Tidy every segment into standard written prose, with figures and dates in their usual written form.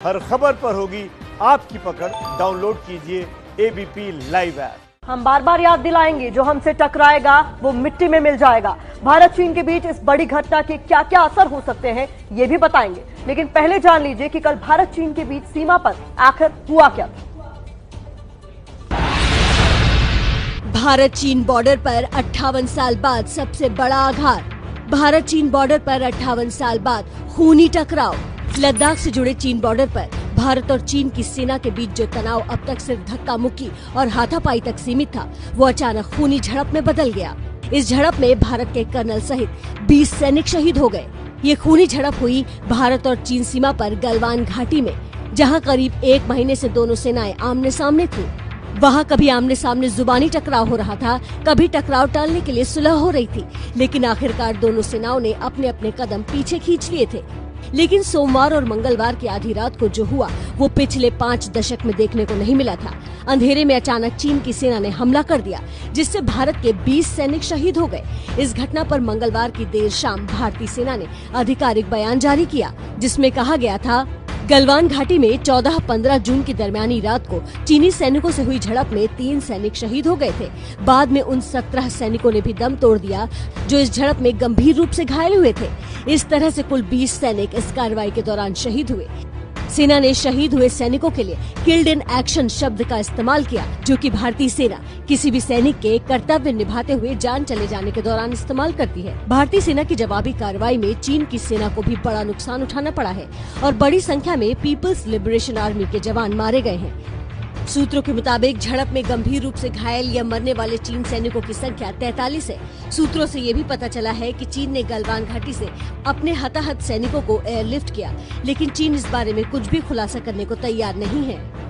हर खबर पर होगी आपकी पकड़। डाउनलोड कीजिए एबीपी लाइव ऐप। हम बार बार याद दिलाएंगे, जो हमसे टकराएगा वो मिट्टी में मिल जाएगा। भारत चीन के बीच इस बड़ी घटना के क्या क्या असर हो सकते हैं ये भी बताएंगे, लेकिन पहले जान लीजिए कि कल भारत चीन के बीच सीमा पर आखिर हुआ क्या था। भारत चीन बॉर्डर पर 58 साल बाद सबसे बड़ा आघात। भारत चीन बॉर्डर पर 58 साल बाद खूनी टकराव। लद्दाख से जुड़े चीन बॉर्डर पर भारत और चीन की सेना के बीच जो तनाव अब तक सिर्फ धक्का मुक्की और हाथापाई तक सीमित था, वो अचानक खूनी झड़प में बदल गया। इस झड़प में भारत के कर्नल सहित 20 सैनिक शहीद हो गए। ये खूनी झड़प हुई भारत और चीन सीमा पर गलवान घाटी में, जहां करीब 1 महीने से दोनों सेनाएं आमने सामने थीं। वहां कभी आमने सामने जुबानी टकराव हो रहा था, कभी टकराव टालने के लिए सुलह हो रही थी, लेकिन आखिरकार दोनों सेनाओं ने अपने अपने कदम पीछे खींच लिए थे। लेकिन सोमवार और मंगलवार की आधी रात को जो हुआ वो पिछले 5 दशक में देखने को नहीं मिला था। अंधेरे में अचानक चीन की सेना ने हमला कर दिया, जिससे भारत के 20 सैनिक शहीद हो गए। इस घटना पर मंगलवार की देर शाम भारतीय सेना ने आधिकारिक बयान जारी किया, जिसमें कहा गया था, गलवान घाटी में 14-15 जून की दरमियानी रात को चीनी सैनिकों से हुई झड़प में 3 सैनिक शहीद हो गए थे। बाद में उन 17 सैनिकों ने भी दम तोड़ दिया जो इस झड़प में गंभीर रूप से घायल हुए थे। इस तरह से कुल 20 सैनिक इस कार्रवाई के दौरान शहीद हुए। सेना ने शहीद हुए सैनिकों के लिए किल्ड इन एक्शन शब्द का इस्तेमाल किया, जो कि भारतीय सेना किसी भी सैनिक के कर्तव्य निभाते हुए जान चले जाने के दौरान इस्तेमाल करती है। भारतीय सेना की जवाबी कार्रवाई में चीन की सेना को भी बड़ा नुकसान उठाना पड़ा है और बड़ी संख्या में पीपल्स लिबरेशन आर्मी के जवान मारे गए हैं। सूत्रों के मुताबिक झड़प में गंभीर रूप से घायल या मरने वाले चीन सैनिकों की संख्या 43 है। सूत्रों से ये भी पता चला है कि चीन ने गलवान घाटी से अपने हताहत सैनिकों को एयरलिफ्ट किया, लेकिन चीन इस बारे में कुछ भी खुलासा करने को तैयार नहीं है।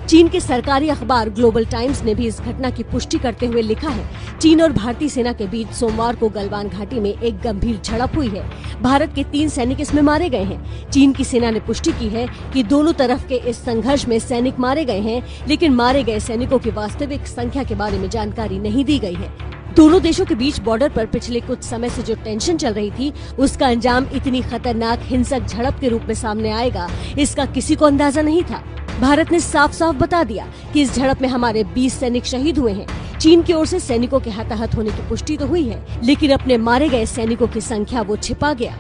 चीन के सरकारी अखबार ग्लोबल टाइम्स ने भी इस घटना की पुष्टि करते हुए लिखा है, चीन और भारतीय सेना के बीच सोमवार को गलवान घाटी में एक गंभीर झड़प हुई है। भारत के 3 सैनिक इसमें मारे गए हैं। चीन की सेना ने पुष्टि की है कि दोनों तरफ के इस संघर्ष में सैनिक मारे गए हैं, लेकिन मारे गए सैनिकों की वास्तविक संख्या के बारे में जानकारी नहीं दी गई है। दोनों देशों के बीच बॉर्डर पर पिछले कुछ समय से जो टेंशन चल रही थी, उसका अंजाम इतनी खतरनाक हिंसक झड़प के रूप में सामने आएगा, इसका किसी को अंदाजा नहीं था। भारत ने साफ साफ बता दिया कि इस झड़प में हमारे 20 सैनिक शहीद हुए हैं। चीन की ओर से सैनिकों के हताहत होने की पुष्टि तो हुई है, लेकिन अपने मारे गए सैनिकों की संख्या वो छिपा गया।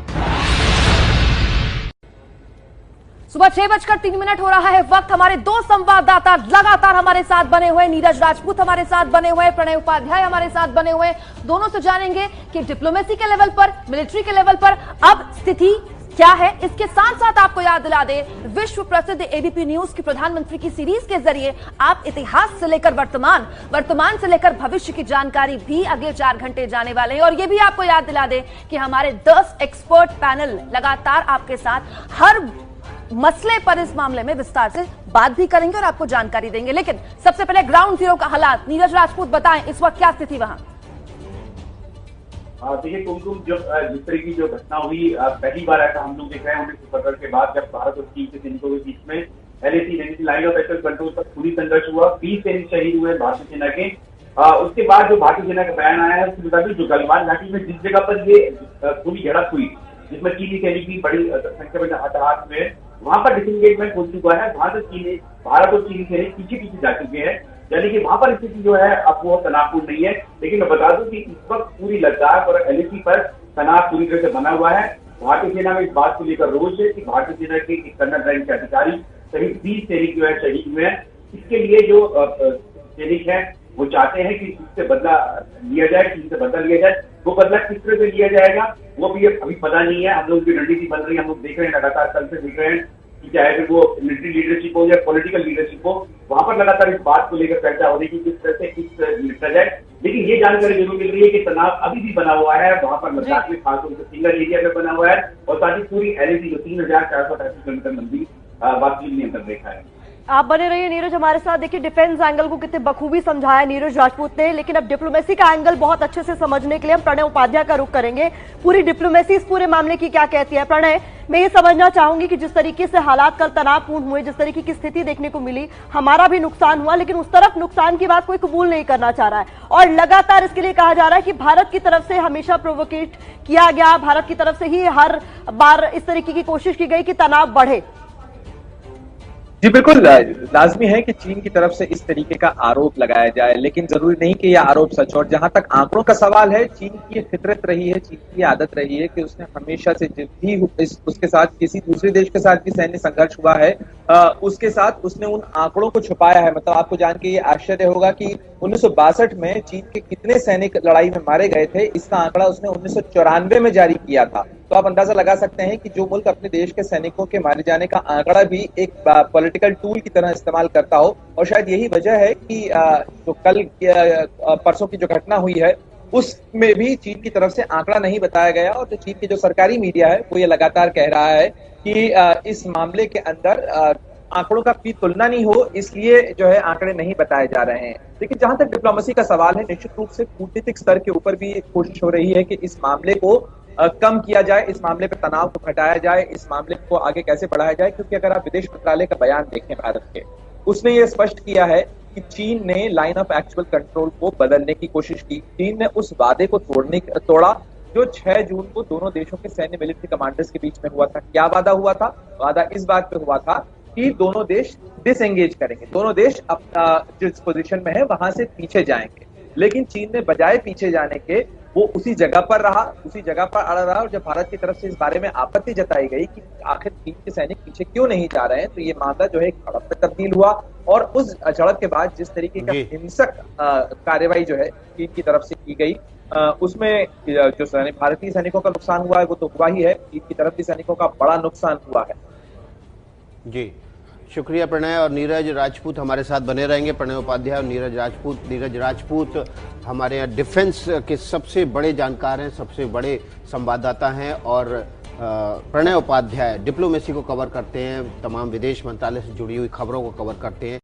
सुबह 6:03 हो रहा है वक्त। हमारे 2 संवाददाता लगातार हमारे साथ बने हुए, नीरज राजपूत हमारे साथ बने हुए, प्रणय उपाध्याय हमारे साथ बने हुए। दोनों से जानेंगे कि डिप्लोमेसी के लेवल पर, मिलिट्री के लेवल पर अब स्थिति क्या है। इसके साथ साथ आपको याद दिला दे, विश्व प्रसिद्ध एबीपी न्यूज की प्रधानमंत्री की सीरीज के जरिए आप इतिहास से लेकर वर्तमान से लेकर भविष्य की जानकारी भी अगले 4 घंटे जाने वाले हैं। और ये भी आपको याद दिला दे कि हमारे 10 एक्सपर्ट पैनल लगातार आपके साथ हर मसले पर इस मामले में विस्तार से बात भी करेंगे और आपको जानकारी देंगे। लेकिन सबसे पहले ग्राउंड जीरो का हालात, नीरज राजपूत बताएं इस वक्त क्या स्थिति वहां। देखिए कुमकुम, जिस तरह की जो घटना हुई, पहली बार ऐसा हम लोग देख रहे हैं 1970 के बाद, जब भारत और चीन के सैनिकों के बीच में LAC line of action control पर पूरी संघर्ष हुआ। 20 सैनिक शहीद हुए भारतीय सेना के। उसके बाद जो भारतीय सेना का बयान आया है उसके मुताबिक जो गलवान घाटी में जिस जगह पर ये पूरी झड़प हुई, जिसमें चीनी सैनिक की बड़ी संख्या में हताहत हुए, वहां पर डिसएंगेजमेंट हो चुका है। भारत और चीनी सैनिक पीछे जा चुके हैं, यानी कि वहां पर स्थिति जो है अब वो तनावपूर्ण नहीं है। लेकिन मैं बता दूं कि इस वक्त पूरी लद्दाख और LAC पर तनाव पूरी तरह से बना हुआ है। भारतीय सेना में इस बात को लेकर रोष है कि भारतीय सेना के कर्नल रैंक के अधिकारी सहित 20 सैनिक जो है शहीद हुए हैं। इसके लिए जो सैनिक है वो चाहते हैं कि इससे बदला लिया जाए, चीन से बदला लिया जाए। वो बदला किस तरह से लिया जाएगा वो भी अभी पता नहीं है। हम लोग की रणनीति बन रही है, हम लोग देख रहे हैं, लगातार कल से देख रहे हैं कि चाहे फिर वो मिलिट्री लीडरशिप हो या पॉलिटिकल लीडरशिप हो, वहां पर लगातार इस बात को लेकर चर्चा हो रही है कि किस तरह से निपटा जाए। लेकिन ये जानकारी जरूर मिल रही है कि तनाव अभी भी बना हुआ है वहां पर लद्दाख में, खासतौर से सिंगल एरिया में बना हुआ है, और साथ ही पूरी LAC जो 3488 किलोमीटर लंबी वास्तविक नियंत्रण रेखा है। आप बने रहिए नीरज हमारे साथ। देखिए डिफेंस एंगल को कितने बखूबी समझाया नीरज राजपूत ने, लेकिन अब डिप्लोमेसी का एंगल बहुत अच्छे से समझने के लिए हम प्रणय उपाध्याय का रुख करेंगे। पूरी डिप्लोमेसी इस पूरे मामले की क्या कहती है। प्रणय, मैं ये समझना चाहूंगी कि जिस तरीके से हालात कल तनावपूर्ण हुए, जिस तरीके की स्थिति देखने को मिली, हमारा भी नुकसान हुआ, लेकिन उस तरफ नुकसान की बात कोई कबूल नहीं करना चाह रहा है और लगातार इसके लिए कहा जा रहा है कि भारत की तरफ से हमेशा प्रोवोकेट किया गया, भारत की तरफ से ही हर बार इस तरीके की कोशिश की गई कि तनाव बढ़े। जी बिल्कुल, लाजमी है कि चीन की तरफ से इस तरीके का आरोप लगाया जाए, लेकिन जरूरी नहीं कि यह आरोप सच हो। और जहां तक आंकड़ों का सवाल है, चीन की ये फितरत रही है, चीन की आदत रही है कि उसने हमेशा से जब भी उसके साथ किसी दूसरे देश के साथ भी सैन्य संघर्ष हुआ है, उसके साथ उसने उन आंकड़ों को छुपाया है। मतलब आपको जान के ये आश्चर्य होगा कि 1962 में चीन के कितने सैनिक लड़ाई में मारे गए थे, इसका आंकड़ा उसने 1994 में जारी किया था। तो आप अंदाजा लगा सकते हैं कि जो मुल्क अपने देश के सैनिकों के मारे जाने का आंकड़ा भी एक पॉलिटिकल टूल की तरह इस्तेमाल करता हो, और शायद यही वजह है कि जो कल परसों की जो घटना हुई है उसमें भी चीन की तरफ से आंकड़ा नहीं बताया गया। और जो चीन की जो सरकारी मीडिया है वो ये लगातार कह रहा है कि इस मामले के अंदर आंकड़ों का भी तुलना नहीं हो, इसलिए जो है आंकड़े नहीं बताए जा रहे हैं। लेकिन जहां तक डिप्लोमेसी का सवाल है, निश्चित रूप से कूटनीतिक स्तर के ऊपर भी कोशिश हो रही है कि इस मामले को कम किया जाए, इस मामले पे तनाव को घटाया जाए, इस मामले को आगे कैसे बढ़ाया जाए। क्योंकि अगर आप विदेश मंत्रालय का बयान देखें भारत के, उसने ये स्पष्ट किया है कि चीन ने लाइन ऑफ एक्चुअल कंट्रोल को बदलने की कोशिश की। चीन ने उस वादे को तोड़ा जो 6 जून को दोनों देशों के सैन्य मिलिट्री कमांडर्स के बीच में हुआ था। क्या वादा हुआ था? वादा इस बात पे हुआ था कि दोनों देश डिसएंगेज करेंगे, दोनों देश अपना जिस पोजीशन में है वहां से पीछे जाएंगे। लेकिन चीन ने बजाय पीछे जाने के वो उसी जगह पर रहा, उसी जगह पर अड़ा रहा। और जब भारत की तरफ से इस बारे में आपत्ति जताई गई कि आखिर चीन के सैनिक पीछे क्यों नहीं जा रहे हैं, तो ये मामला जो है एक झड़प में तब्दील हुआ। और उस झड़प के बाद जिस तरीके का हिंसक कार्रवाई जो है चीन की तरफ से की गई, उसमें जो भारतीय सैनिकों का नुकसान हुआ है वो तो हुआ ही है, चीन की तरफ भी सैनिकों का बड़ा नुकसान हुआ है। जी शुक्रिया प्रणय। और नीरज राजपूत हमारे साथ बने रहेंगे, प्रणय उपाध्याय और नीरज राजपूत हमारे यहाँ डिफेंस के सबसे बड़े जानकार हैं, सबसे बड़े संवाददाता हैं। और प्रणय उपाध्याय डिप्लोमेसी को कवर करते हैं, तमाम विदेश मंत्रालय से जुड़ी हुई खबरों को कवर करते हैं।